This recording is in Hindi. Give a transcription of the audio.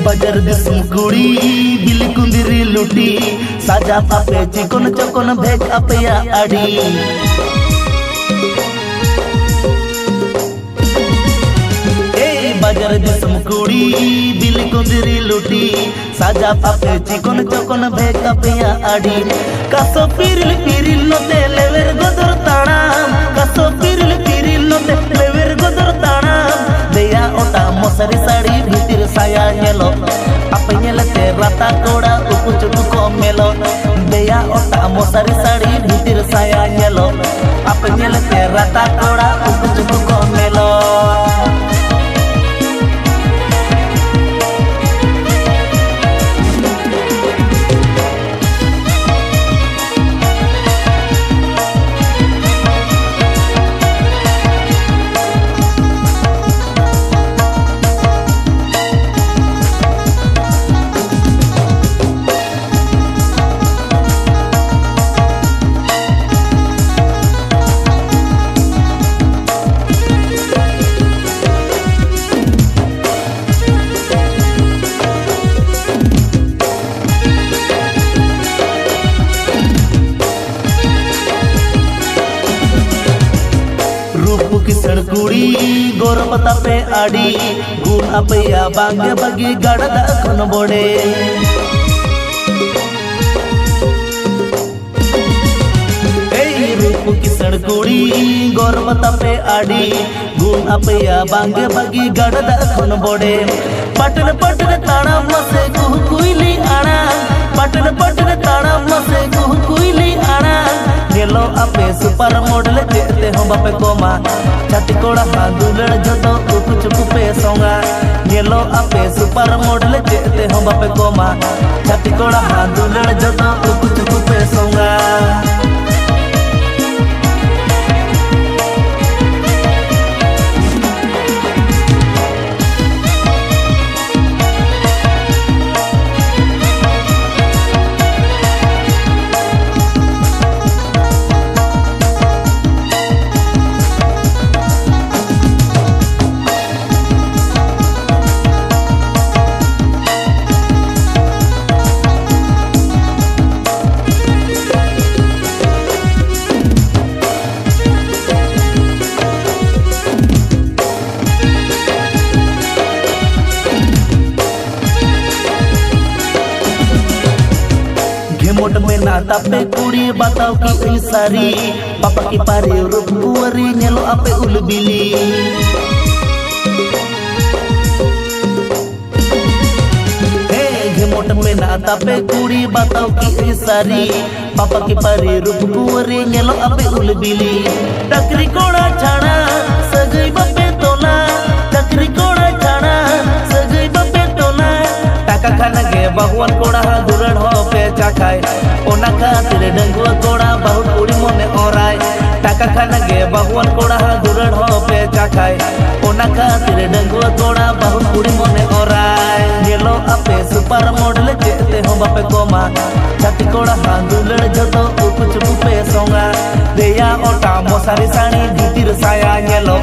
बाजार दिसम कुड़ी बिली कुंदिरी लुटी साजा पापे चिकन चकन भेज अपया आड़ी बाजार दिसम कुड़ी बिली कुंदिरी लुटी साजा पापे चिकन चकन भेज अपया आड़ी कासो पिरिल पिरिल नोते लेवेर गोदर ताणाम कासो पिरिल पिरिल नोते लेवेर गोदर ताणाम देया ओटा मसारी साड़ी भीतर साया नेलो apa nyelete rata koda uku cuku komelo deya otak mosari sari bitir saya nyelo apa nyelete rata koda uku cuku komelo किसण कुड़ी गोरपता पे आड़ी गुण अपया बांगे बगी गड़दा खन बोड़े रूप किसण कुड़ी गोरपता पे आड़ी गुण अपया बांगे बगी गड़दा खन बोड़े पटन पटन ताड़ा मसे कुह कुइली आड़ा पटन पटन ताड़ा मसे कुह कुइली आड़ा नेलो अपे सुपर मॉडल जेते हो बापे कोमा छाती कोड़ा हादुलड़ जतो उकु चुकु पे सोंगा नेलो अपे सुपर मॉडल जेते हो बापे कोमा छाती कोड़ा हादुलड़ जतो उकु चुकु पे सोंगा मोट में नाता पे कुड़ी बताओ कि सारी पापा की पारे रूप कुंवरी नेलो आपे उलबिली मोट में नाता पे कुड़ी बताओ कि सारी पापा की पारे रूप कुंवरी नेलो आपे उलबिली टकरी कोड़ा छाड़ा सगई बापे तोला टकरी कोड़ा छाड़ा सगई बापे तोला टाका खाना के भगवान कोड़ा दुरड़ हो पे चाखाय ओना खातिर डंगुआ कोड़ा बहुत कुड़ी मोने ओराय टाका खाना के भगवान कोड़ा दुरड़ हो पे चाखाय ओना खातिर डंगुआ कोड़ा बहुत कुड़ी मोने ओराय नेलो अपे सुपर मॉडल जेते हो बापे कोमा छाती कोड़ा हादुलड़ जतो उकु चुकु पे सोंगा देया ओटा मसारी साड़ी भीतिर साया नेलो